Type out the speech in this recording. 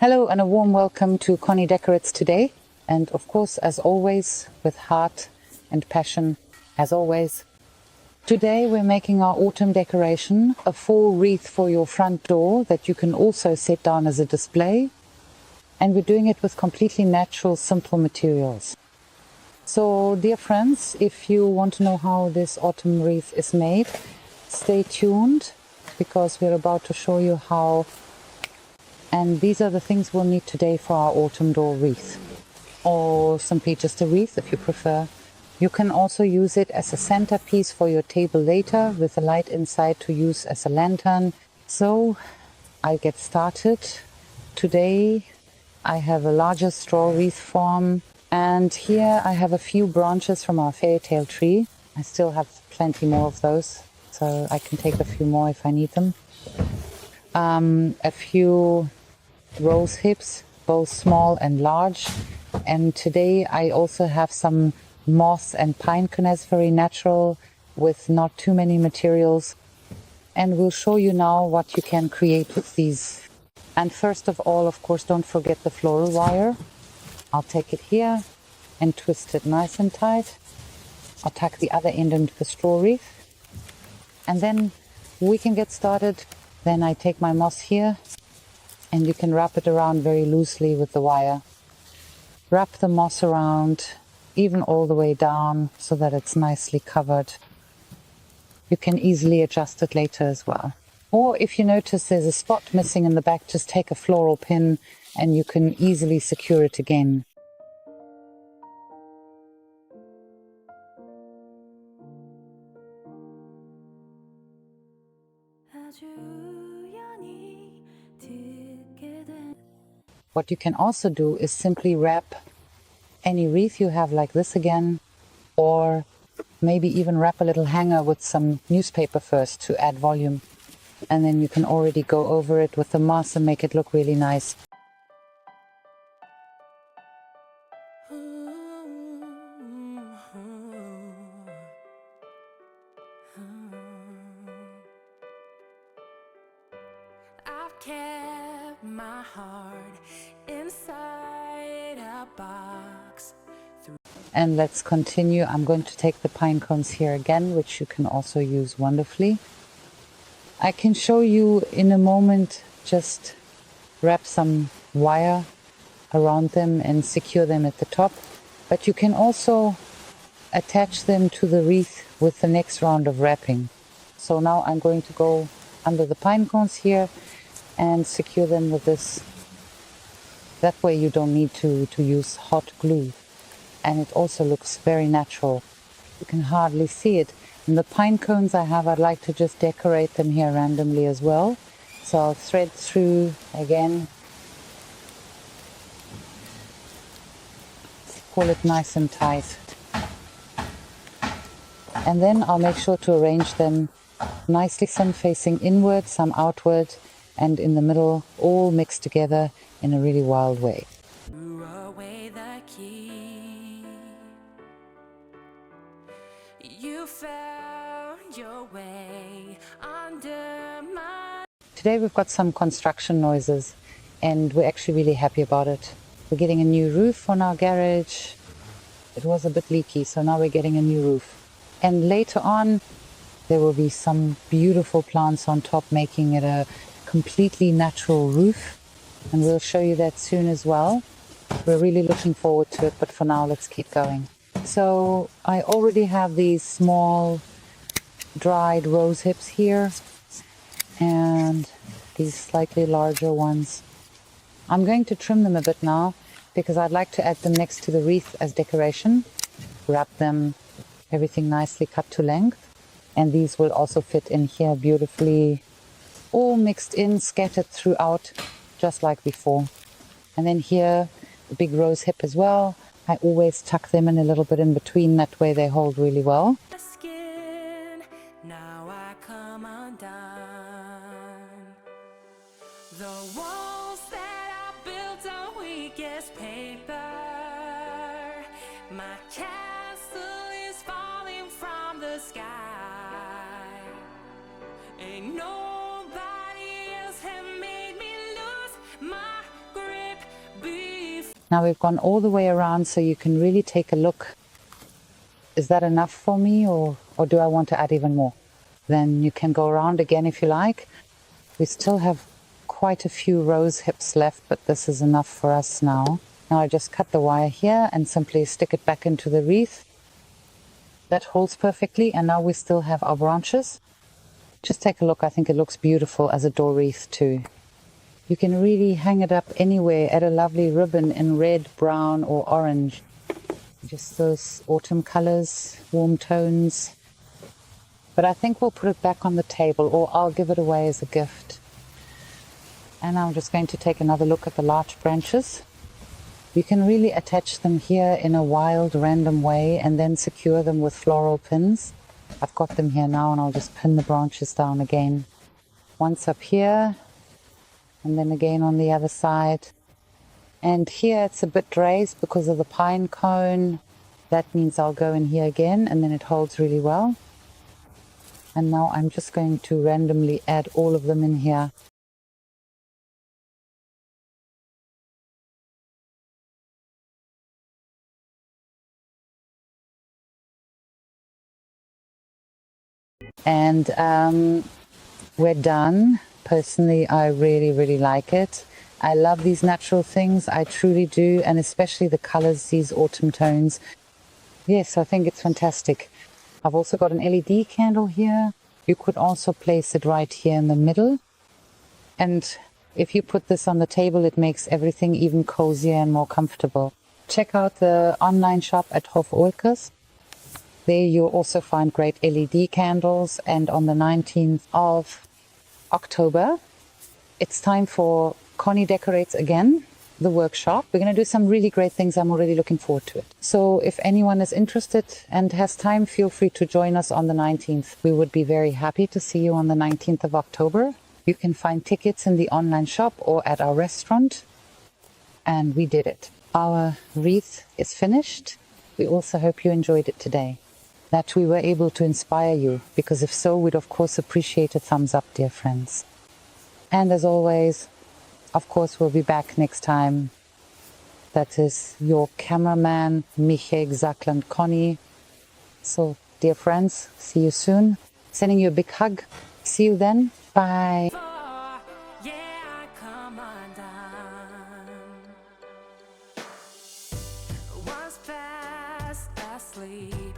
Hello and a warm welcome to Conny Decorates today. And of course, as always, with heart and passion, as always. Today we're making our autumn decoration, a fall wreath for your front door that you can also set down as a display. And we're doing it with completely natural, simple materials. So, dear friends, if you want to know how this autumn wreath is made, stay tuned because we're about to show you how. And these are the things we'll need today for our autumn door wreath. Or simply just a wreath if you prefer. You can also use it as a centerpiece for your table later with a light inside to use as a lantern. So I'll get started. Today I have a larger straw wreath form, and here I have a few branches from our fairy tale tree. I still have plenty more of those, so I can take a few more if I need them. A few rose hips, both small and large. And today I also have some moss and pine cones, very natural, with not too many materials. And we'll show you now what you can create with these. And first of all, of course, don't forget the floral wire. I'll take it here and twist it nice and tight. I'll tuck the other end into the straw wreath. And then we can get started. Then I take my moss here, and you can wrap it around very loosely with the wire. Wrap the moss around, even all the way down, so that it's nicely covered. You can easily adjust it later as well. Or if you notice there's a spot missing in the back, just take a floral pin and you can easily secure it again. What you can also do is simply wrap any wreath you have like this again, or maybe even wrap a little hanger with some newspaper first to add volume. And then you can already go over it with the moss and make it look really nice. I've kept my heart inside a box. And let's continue. I'm going to take the pine cones here again, which you can also use wonderfully. I can show you in a moment, just wrap some wire around them and secure them at the top. But you can also attach them to the wreath with the next round of wrapping. So now I'm going to go under the pine cones here and secure them with this. That way you don't need to use hot glue. And it also looks very natural. You can hardly see it. And the pine cones I have, I'd like to just decorate them here randomly as well. So I'll thread through again. Pull it nice and tight. And then I'll make sure to arrange them nicely, some facing inward, some outward, and in the middle, all mixed together in a really wild way. Threw away the key. You found your way under my... Today we've got some construction noises, and we're actually really happy about it. We're getting a new roof on our garage. It was a bit leaky, so now we're getting a new roof. And later on, there will be some beautiful plants on top, making it a completely natural roof. And we'll show you that soon as well. We're really looking forward to it, but for now, let's keep going. So I already have these small dried rose hips here and these slightly larger ones. I'm going to trim them a bit now because I'd like to add them next to the wreath as decoration. Wrap them, everything nicely cut to length. And these will also fit in here beautifully, all mixed in, scattered throughout, just like before. And then here, the big rose hip as well. I always tuck them in a little bit in between, that way they hold really well. Skin, now I come undone. The walls that I built on weakest paper. My castle is falling from the sky. Ain't nobody else have made me lose my grip. Now we've gone all the way around so you can really take a look. Is that enough for me, or do I want to add even more? Then you can go around again if you like. We still have quite a few rose hips left, but this is enough for us now. Now I just cut the wire here and simply stick it back into the wreath. That holds perfectly, and now we still have our branches. Just take a look. I think it looks beautiful as a door wreath too. You can really hang it up anywhere, add a lovely ribbon in red, brown or orange. Just those autumn colors, warm tones. But I think we'll put it back on the table, or I'll give it away as a gift. And I'm just going to take another look at the larch branches. You can really attach them here in a wild, random way and then secure them with floral pins. I've got them here now, and I'll just pin the branches down again. Once up here, and then again on the other side. And here it's a bit raised because of the pine cone. That means I'll go in here again, and then it holds really well. And now I'm just going to randomly add all of them in here. And we're done. Personally, I really, really like it. I love these natural things. I truly do. And especially the colors, these autumn tones. Yes, I think it's fantastic. I've also got an LED candle here. You could also place it right here in the middle. And if you put this on the table, it makes everything even cozier and more comfortable. Check out the online shop at Hof Olkers. There you'll also find great LED candles. And on the 19th of October, it's time for Conny Decorates again, the workshop. We're going to do some really great things. I'm already looking forward to it. So if anyone is interested and has time, feel free to join us on the 19th. We would be very happy to see you on the 19th of October. You can find tickets in the online shop or at our restaurant. And we did it. Our wreath is finished. We also hope you enjoyed it today, that we were able to inspire you, because if so, we'd of course appreciate a thumbs up, dear friends. And as always, of course, we'll be back next time. That is your cameraman, Micha and Conny. So, dear friends, see you soon. Sending you a big hug. See you then. Bye. Yeah, come undone. Was fast asleep.